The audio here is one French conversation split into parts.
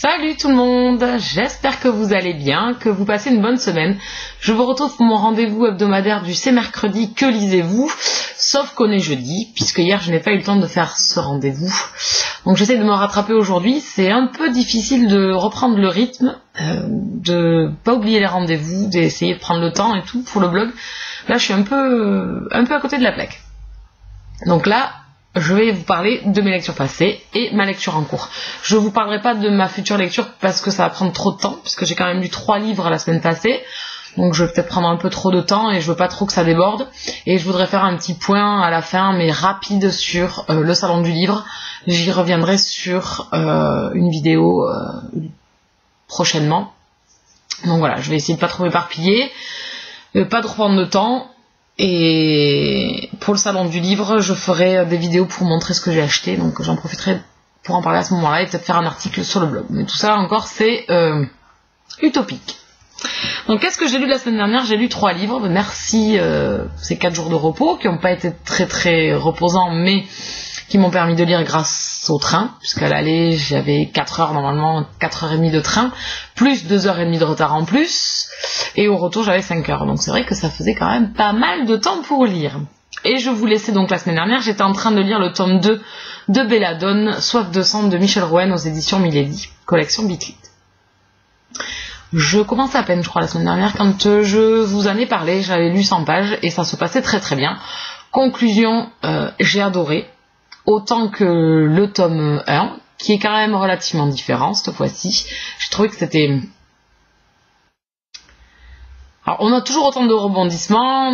Salut tout le monde, j'espère que vous allez bien, que vous passez une bonne semaine. Je vous retrouve pour mon rendez-vous hebdomadaire du C'est mercredi, que lisez-vous? Sauf qu'on est jeudi, puisque hier je n'ai pas eu le temps de faire ce rendez-vous. Donc j'essaie de me rattraper aujourd'hui, c'est un peu difficile de reprendre le rythme, de pas oublier les rendez-vous, d'essayer de prendre le temps et tout pour le blog. Là je suis un peu à côté de la plaque. Donc là, je vais vous parler de mes lectures passées et ma lecture en cours. Je ne vous parlerai pas de ma future lecture parce que ça va prendre trop de temps, puisque j'ai quand même lu 3 livres la semaine passée. Donc je vais peut-être prendre un peu trop de temps et je veux pas trop que ça déborde. Et je voudrais faire un petit point à la fin, mais rapide, sur le salon du livre. J'y reviendrai sur une vidéo prochainement. Donc voilà, je vais essayer de pas trop m'éparpiller, pas de reprendre de temps. Et pour le salon du livre, je ferai des vidéos pour montrer ce que j'ai acheté, donc j'en profiterai pour en parler à ce moment-là et peut-être faire un article sur le blog. Mais tout ça encore, c'est utopique. Donc qu'est-ce que j'ai lu la semaine dernière? J'ai lu 3 livres, merci ces 4 jours de repos, qui n'ont pas été très très reposants, mais qui m'ont permis de lire grâce au train, puisqu'à l'aller j'avais 4 heures normalement, 4h30 de train, plus 2h30 de retard en plus, et au retour j'avais 5 heures, donc c'est vrai que ça faisait quand même pas mal de temps pour lire. Et je vous laissais donc la semaine dernière, j'étais en train de lire le tome 2 de Belladone, Soif de sang de Michel Rouhen aux éditions Milady, collection Bitlit. Je commençais à peine, je crois, la semaine dernière, quand je vous en ai parlé, j'avais lu 100 pages, et ça se passait très très bien. Conclusion, j'ai adoré. Autant que le tome 1, qui est quand même relativement différent cette fois-ci. J'ai trouvé que c'était... Alors, on a toujours autant de rebondissements,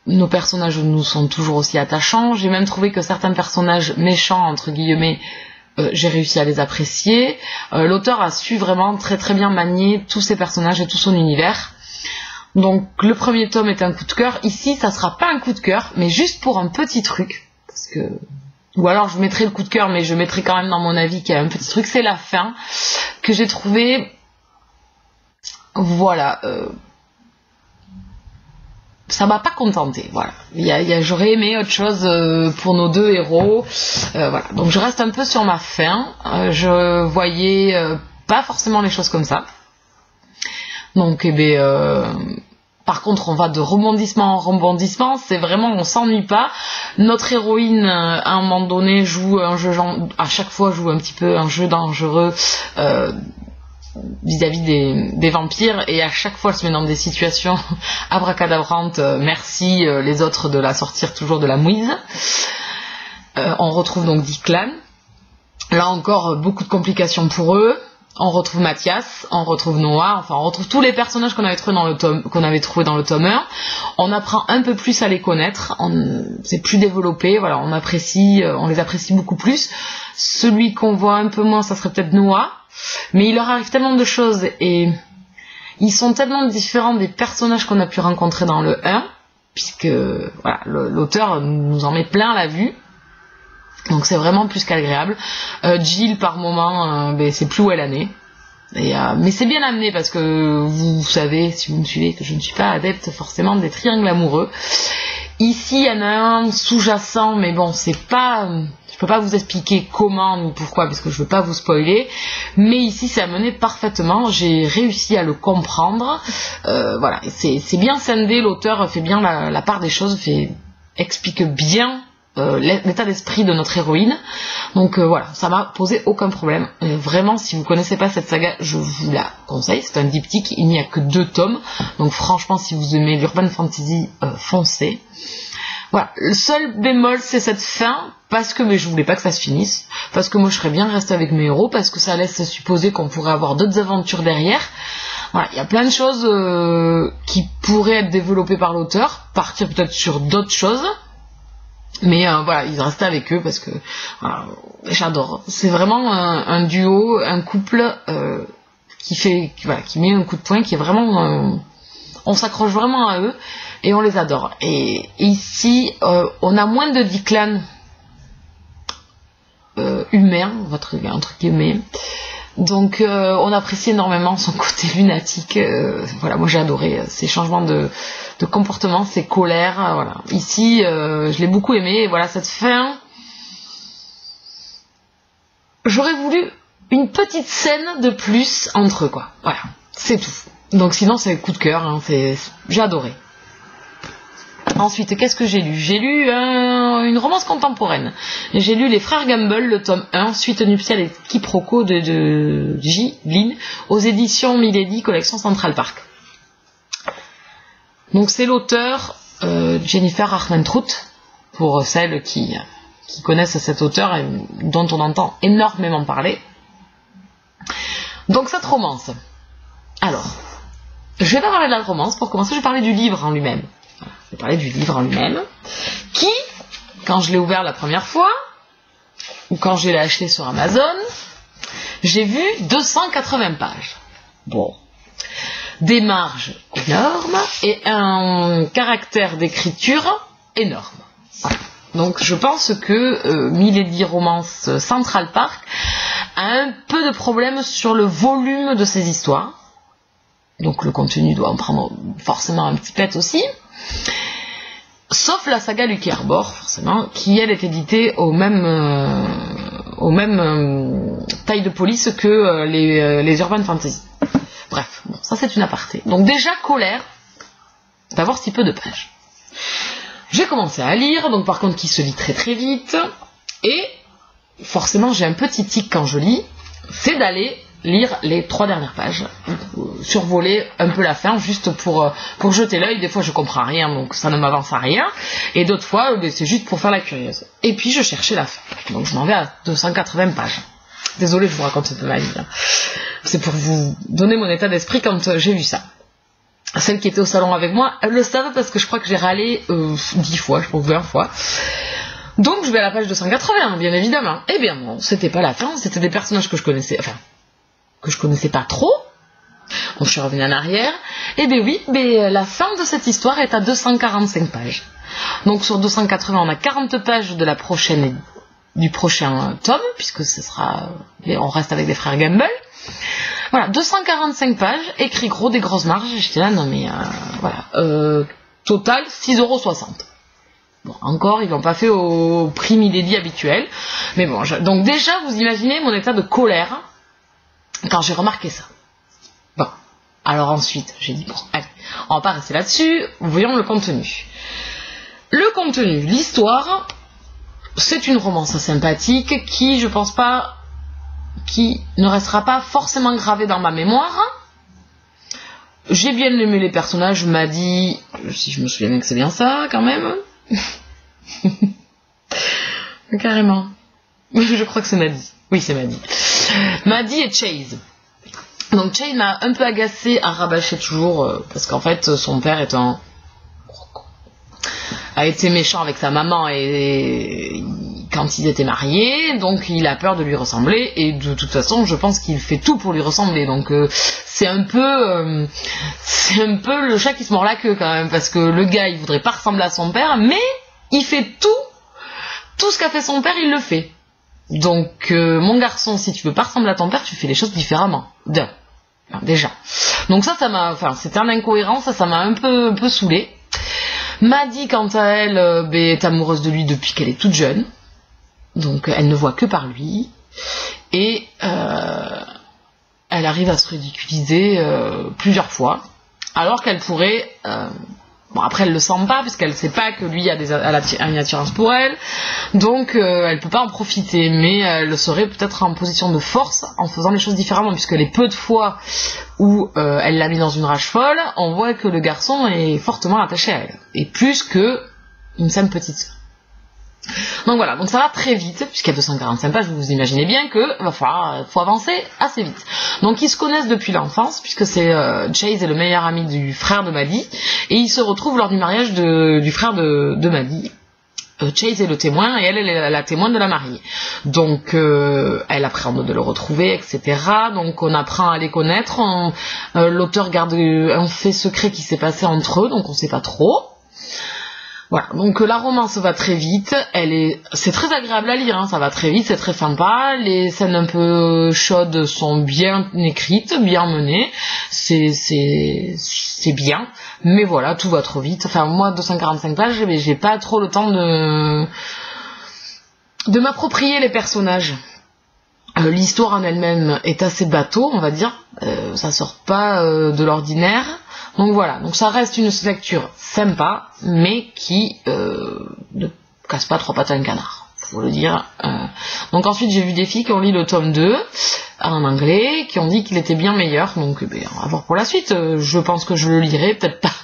nos personnages nous sont toujours aussi attachants. J'ai même trouvé que certains personnages méchants, entre guillemets, j'ai réussi à les apprécier. L'auteur a su vraiment très très bien manier tous ses personnages et tout son univers. Donc le premier tome est un coup de cœur. Ici, ça sera pas un coup de cœur, mais juste pour un petit truc. Parce que... Ou alors je mettrai le coup de cœur, mais je mettrai quand même dans mon avis qu'il y a un petit truc, c'est la fin, que j'ai trouvé... Voilà. Ça m'a pas contenté, voilà. J'aurais aimé autre chose pour nos deux héros. Voilà. Donc je reste un peu sur ma faim. Je voyais pas forcément les choses comme ça. Donc, par contre, on va de rebondissement en rebondissement, c'est vraiment, on s'ennuie pas. Notre héroïne, à un moment donné, joue un jeu, à chaque fois, joue un petit peu un jeu dangereux vis-à-vis des vampires, et à chaque fois, elle se met dans des situations abracadabrantes. Merci les autres de la sortir toujours de la mouise. On retrouve donc Declan. Là encore, beaucoup de complications pour eux. On retrouve Mathias, on retrouve Noah, enfin on retrouve tous les personnages qu'on avait trouvés dans le tome 1. On apprend un peu plus à les connaître, c'est plus développé, voilà, on les apprécie beaucoup plus. Celui qu'on voit un peu moins, ça serait peut-être Noah, mais il leur arrive tellement de choses et ils sont tellement différents des personnages qu'on a pu rencontrer dans le 1, puisque voilà, l'auteur nous en met plein la vue. Donc c'est vraiment plus qu'agréable. Jill par moment, c'est plus où elle en est. Mais c'est bien amené parce que vous savez, si vous me suivez, que je ne suis pas adepte forcément des triangles amoureux. Ici il y en a un sous-jacent, mais bon c'est pas... Je peux pas vous expliquer comment ou pourquoi parce que je veux pas vous spoiler. Mais ici c'est amené parfaitement, j'ai réussi à le comprendre. Voilà, c'est bien scindé, l'auteur fait bien la part des choses, explique bien l'état d'esprit de notre héroïne. Donc voilà, ça m'a posé aucun problème. Vraiment, si vous connaissez pas cette saga, je vous la conseille. C'est un diptyque, il n'y a que 2 tomes. Donc franchement, si vous aimez l'urban fantasy, foncez. Voilà, le seul bémol c'est cette fin, parce que je voulais pas que ça se finisse, parce que moi je serais bien restée avec mes héros, parce que ça laisse supposer qu'on pourrait avoir d'autres aventures derrière. Voilà, il y a plein de choses qui pourraient être développées par l'auteur, partir peut-être sur d'autres choses. Mais voilà, ils restaient avec eux parce que voilà, j'adore. C'est vraiment un duo, un couple qui met un coup de poing, qui est vraiment... on s'accroche vraiment à eux et on les adore. Et ici, on a moins de Declan humain, entre guillemets. Donc on apprécie énormément son côté lunatique. Voilà, moi j'ai adoré ces changements de comportement, ces colères. Voilà. Ici, je l'ai beaucoup aimé. Et voilà, cette fin, j'aurais voulu une petite scène de plus entre eux, quoi. Voilà, c'est tout. Donc sinon, c'est coup de cœur, hein, j'ai adoré. Ensuite, qu'est-ce que j'ai lu? J'ai lu une romance contemporaine. J'ai lu Les Frères Gamble, le tome 1, Suite nuptiale et quiproquo de J. Glynn, aux éditions Milady, collection Central Park. Donc c'est l'auteur Jennifer Armentrout, pour celles qui connaissent cet auteur et dont on entend énormément parler. Donc cette romance. Alors, je vais pas parler de la romance, pour commencer, je vais parler du livre en lui-même. Voilà, je vais parler du livre en lui-même, qui, quand je l'ai ouvert la première fois, ou quand je l'ai acheté sur Amazon, j'ai vu 280 pages. Bon. Des marges énormes et un caractère d'écriture énorme. Voilà. Donc je pense que Milady Romance Central Park a un peu de problème sur le volume de ses histoires. Donc le contenu doit en prendre forcément un petit pet aussi. Sauf la saga Lucky Arbor, forcément, qui elle est éditée au même taille de police que les Urban Fantasy. Bref, bon, ça c'est une aparté. Donc déjà, colère d'avoir si peu de pages. J'ai commencé à lire, donc par contre qui se lit très très vite, et forcément j'ai un petit tic quand je lis, c'est d'aller lire les 3 dernières pages, survoler un peu la fin, juste pour jeter l'œil. Des fois je comprends rien, donc ça ne m'avance à rien, et d'autres fois c'est juste pour faire la curieuse. Et puis je cherchais la fin, donc je m'en vais à 280 pages. Désolée, je vous raconte un peu ma vie. C'est pour vous donner mon état d'esprit quand j'ai vu ça. Celles qui étaient au salon avec moi, elles le savent parce que je crois que j'ai râlé 10 fois, je pense 20 fois. Donc je vais à la page 280, bien évidemment. Eh bien non, c'était pas la fin, c'était des personnages que je connaissais, enfin, que je connaissais pas trop. Donc je suis revenue en arrière. Eh bien oui, mais la fin de cette histoire est à 245 pages. Donc sur 280, on a 40 pages de du prochain tome, puisque ce sera, on reste avec les frères Gamble. Voilà, 245 pages, écrit gros, des grosses marges. J'étais là, non mais voilà, total 6,60 €. Bon, encore, ils l'ont pas fait au prix Milady habituel, mais bon, donc déjà, vous imaginez mon état de colère quand j'ai remarqué ça. Bon, alors ensuite, j'ai dit bon, allez, on va pas rester là-dessus, voyons le contenu. Le contenu, l'histoire. C'est une romance sympathique qui, je pense pas, qui ne restera pas forcément gravée dans ma mémoire. J'ai bien aimé les personnages, Maddie, si je me souviens bien que c'est bien ça, quand même. Carrément. Je crois que c'est Maddie. Oui, c'est Maddie. Maddie et Chase. Donc Chase m'a un peu agacée à rabâcher toujours, parce qu'en fait, son père a été méchant avec sa maman et quand ils étaient mariés, donc il a peur de lui ressembler, et de toute façon je pense qu'il fait tout pour lui ressembler, donc c'est un peu le chat qui se mord la queue quand même, parce que le gars il voudrait pas ressembler à son père, mais il fait tout ce qu'a fait son père, il le fait. Donc mon garçon, si tu veux pas ressembler à ton père, tu fais les choses différemment. Déjà. Donc ça m'a, enfin c'était un incohérent, ça m'a un peu saoulé. Maddie, quant à elle, est amoureuse de lui depuis qu'elle est toute jeune. Donc elle ne voit que par lui. Et elle arrive à se ridiculiser plusieurs fois. Alors qu'elle pourrait... bon, après elle le sent pas, puisqu'elle sait pas que lui a une attirance pour elle. Donc elle peut pas en profiter. Mais elle serait peut-être en position de force en faisant les choses différemment. Puisque les peu de fois où elle l'a mis dans une rage folle, on voit que le garçon est fortement attaché à elle. Et plus que une simple petite sœur. Donc voilà, donc ça va très vite, puisqu'il y a 245 pages, vous imaginez bien que faut avancer assez vite. Donc ils se connaissent depuis l'enfance, puisque c'est Chase est le meilleur ami du frère de Maddie, et ils se retrouvent lors du mariage du frère de Maddie. Chase est le témoin et elle est la témoin de la mariée. Donc elle appréhende de le retrouver, etc. Donc on apprend à les connaître. L'auteur garde un fait secret qui s'est passé entre eux, donc on sait pas trop. Voilà, donc la romance va très vite, c'est très agréable à lire, hein, ça va très vite, c'est très sympa, les scènes un peu chaudes sont bien écrites, bien menées, c'est bien, mais voilà, tout va trop vite. Enfin, moi, 245 pages, j'ai pas trop le temps de m'approprier les personnages. L'histoire en elle-même est assez bateau, on va dire. Ça sort pas de l'ordinaire. Donc voilà, donc ça reste une lecture sympa, mais qui ne casse pas trois pattes à un canard, faut le dire. Donc ensuite j'ai vu des filles qui ont lu le tome 2 en anglais, qui ont dit qu'il était bien meilleur, donc on va voir pour la suite. Je pense que je le lirai, peut-être pas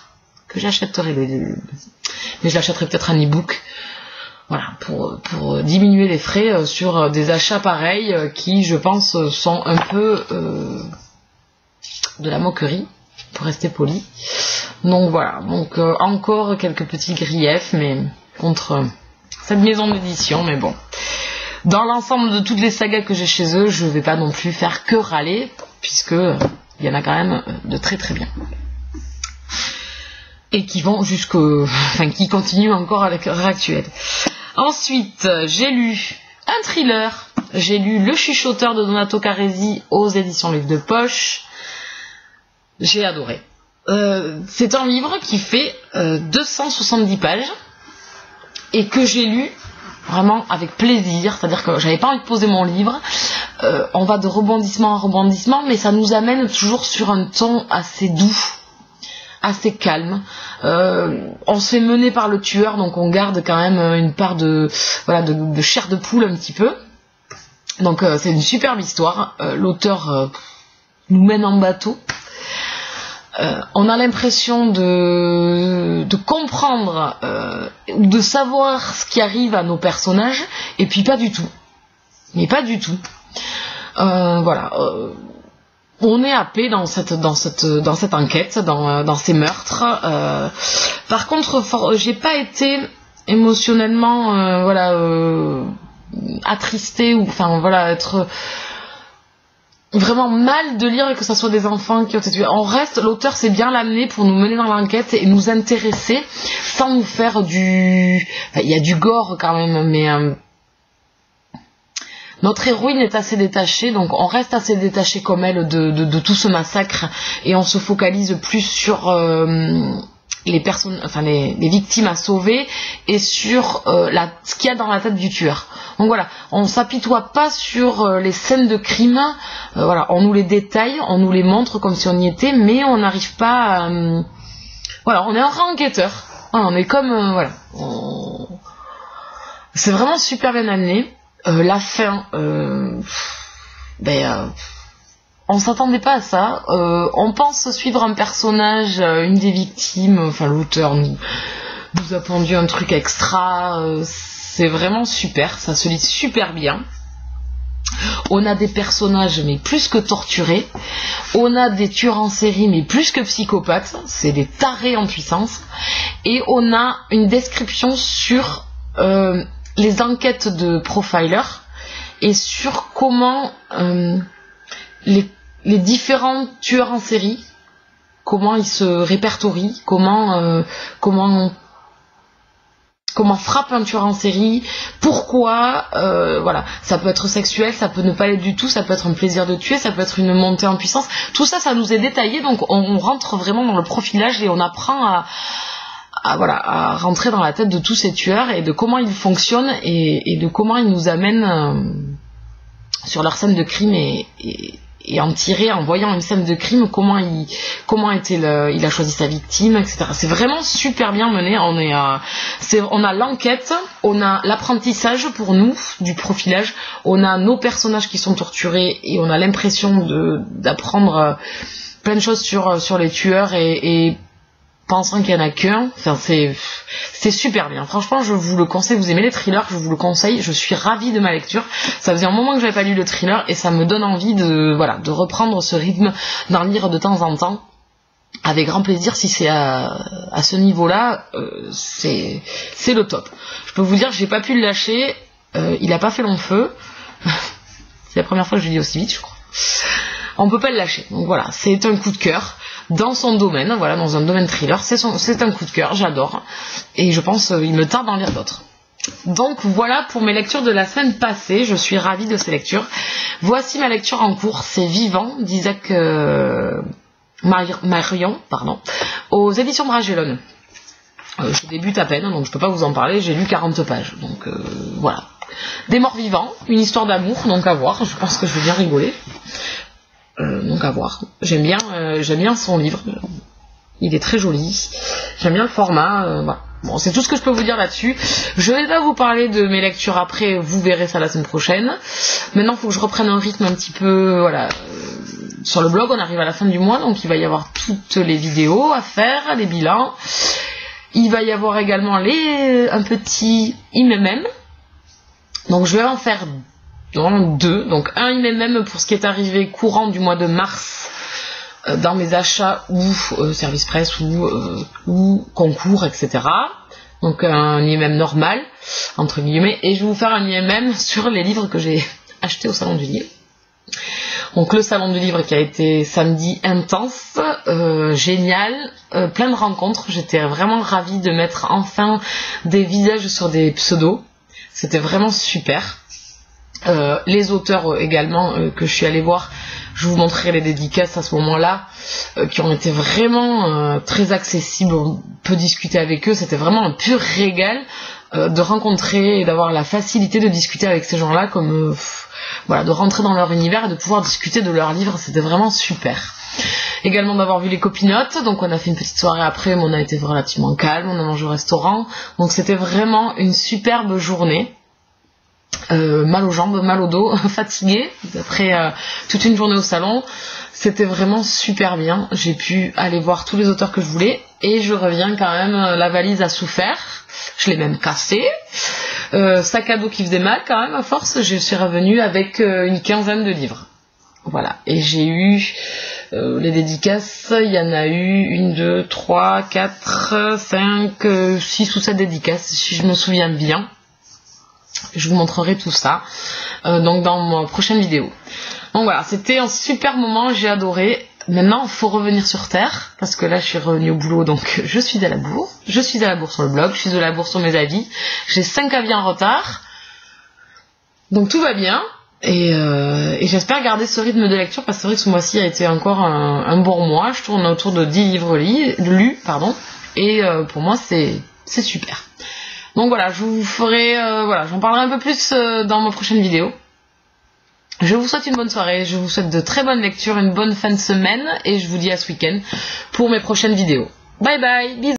que j'achèterai mais je l'achèterai peut-être en e-book. Voilà, pour diminuer les frais sur des achats pareils qui, je pense, sont un peu de la moquerie, pour rester poli. Donc voilà, donc encore quelques petits griefs, mais contre cette maison d'édition, mais bon. Dans l'ensemble de toutes les sagas que j'ai chez eux, je vais pas non plus faire que râler, puisque il y en a quand même de très très bien. Et qui vont qui continuent encore à l'heure actuelle. Ensuite, j'ai lu un thriller. J'ai lu Le Chuchoteur de Donato Carresi aux éditions Livre de Poche. J'ai adoré. C'est un livre qui fait 270 pages et que j'ai lu vraiment avec plaisir. C'est-à-dire que j'avais pas envie de poser mon livre. On va de rebondissement en rebondissement, mais ça nous amène toujours sur un ton assez doux, assez calme. On se fait mener par le tueur, donc on garde quand même une part de chair de poule un petit peu. Donc c'est une superbe histoire. L'auteur nous mène en bateau. On a l'impression de comprendre ou de savoir ce qui arrive à nos personnages, et puis pas du tout. Mais pas du tout. Voilà. On est happé dans cette enquête, dans ces meurtres. Par contre, j'ai pas été émotionnellement, attristée ou, être vraiment mal de lire que ça soit des enfants qui ont été tués. L'auteur s'est bien l'amener pour nous mener dans l'enquête et nous intéresser sans nous faire il y a du gore quand même, mais notre héroïne est assez détachée, donc on reste assez détaché comme elle de tout ce massacre, et on se focalise plus sur les personnes, les victimes à sauver, et sur ce qu'il y a dans la tête du tueur. Donc voilà, on s'apitoie pas sur les scènes de crime, on nous les détaille, on nous les montre comme si on y était, mais on n'arrive pas à... on est un vrai enquêteur. On est comme... C'est vraiment super bien amené. La fin, on s'attendait pas à ça. On pense suivre un personnage, une des victimes. L'auteur nous a pondu un truc extra. C'est vraiment super, ça se lit super bien. On a des personnages mais plus que torturés. On a des tueurs en série mais plus que psychopathes. C'est des tarés en puissance. Et on a une description sur les enquêtes de profiler et sur comment les différents tueurs en série, comment ils se répertorient, comment frappe un tueur en série, pourquoi, ça peut être sexuel, ça peut ne pas l'être du tout, ça peut être un plaisir de tuer, ça peut être une montée en puissance, tout ça, ça nous est détaillé, donc on rentre vraiment dans le profilage et on apprend à rentrer dans la tête de tous ces tueurs et de comment ils fonctionnent et de comment ils nous amènent sur leur scène de crime et en tirer, en voyant une scène de crime, comment il a choisi sa victime, etc. C'est vraiment super bien mené. On a l'enquête, on a l'apprentissage pour nous du profilage, on a nos personnages qui sont torturés et on a l'impression d'apprendre plein de choses sur les tueurs et pensant qu'il n'y en a qu'un. C'est super bien. Franchement, je vous le conseille. Vous aimez les thrillers, je vous le conseille. Je suis ravie de ma lecture. Ça faisait un moment que j'avais pas lu le thriller et ça me donne envie de reprendre ce rythme, d'en lire de temps en temps. Avec grand plaisir, si c'est à ce niveau-là, c'est le top. Je peux vous dire que j'ai pas pu le lâcher. Il a pas fait long feu. C'est la première fois que je le lis aussi vite, je crois. On peut pas le lâcher. Donc voilà, c'est un coup de cœur. Dans son domaine, dans un domaine thriller, c'est un coup de cœur, j'adore. Et je pense il me tarde d'en lire d'autres. Donc voilà pour mes lectures de la semaine passée, je suis ravie de ces lectures. Voici ma lecture en cours, c'est Vivant d'Isaac Marion, aux éditions Bragelonne. Je débute à peine, donc je peux pas vous en parler, j'ai lu 40 pages. Donc voilà, Des morts vivants, une histoire d'amour, donc à voir, je pense que je vais bien rigoler. Donc à voir. J'aime bien son livre, il est très joli, j'aime bien le format, voilà. Bon, c'est tout ce que je peux vous dire là-dessus. Je vais pas vous parler de mes lectures après, vous verrez ça la semaine prochaine. Maintenant, il faut que je reprenne un rythme un petit peu, voilà. Sur le blog, on arrive à la fin du mois, donc il va y avoir toutes les vidéos à faire, les bilans. Il va y avoir également un petit IMM. Donc je vais en faire deux. Donc un IMM pour ce qui est arrivé courant du mois de mars dans mes achats ou service presse ou concours, etc. Donc un IMM normal, entre guillemets. Et je vais vous faire un IMM sur les livres que j'ai achetés au Salon du Livre. Donc le Salon du Livre qui a été samedi intense, génial, plein de rencontres. J'étais vraiment ravie de mettre enfin des visages sur des pseudos. C'était vraiment super. Les auteurs également que je suis allée voir, je vous montrerai les dédicaces à ce moment-là, qui ont été vraiment très accessibles. On peut discuter avec eux, c'était vraiment un pur régal de rencontrer et d'avoir la facilité de discuter avec ces gens-là, comme voilà, de rentrer dans leur univers et de pouvoir discuter de leurs livres, c'était vraiment super. Également d'avoir vu les copinotes, donc on a fait une petite soirée après, mais on a été relativement calme, on a mangé au restaurant, donc c'était vraiment une superbe journée. Mal aux jambes, mal au dos, fatiguée après toute une journée au salon. C'était vraiment super bien. J'ai pu aller voir tous les auteurs que je voulais et je reviens quand même, la valise a souffert. Je l'ai même cassée. Sac à dos qui faisait mal quand même à force. Je suis revenue avec une quinzaine de livres. Voilà. Et j'ai eu les dédicaces. Il y en a eu 1, 2, 3, 4, 5, 6 ou 7 dédicaces si je me souviens bien. Je vous montrerai tout ça donc dans ma prochaine vidéo. Donc voilà, c'était un super moment, j'ai adoré. Maintenant, il faut revenir sur Terre, parce que là, je suis revenue au boulot, donc je suis à la bourre. Je suis à la bourre sur le blog, je suis à la bourre sur mes avis. J'ai 5 avis en retard. Donc tout va bien. Et j'espère garder ce rythme de lecture, parce que c'est vrai que ce mois-ci a été encore un bon mois. Je tourne autour de 10 livres lus. Et pour moi, c'est super. Donc voilà, je vous ferai, voilà, j'en parlerai un peu plus dans ma prochaine vidéo. Je vous souhaite une bonne soirée, je vous souhaite de très bonnes lectures, une bonne fin de semaine, et je vous dis à ce week-end pour mes prochaines vidéos. Bye bye, bisous.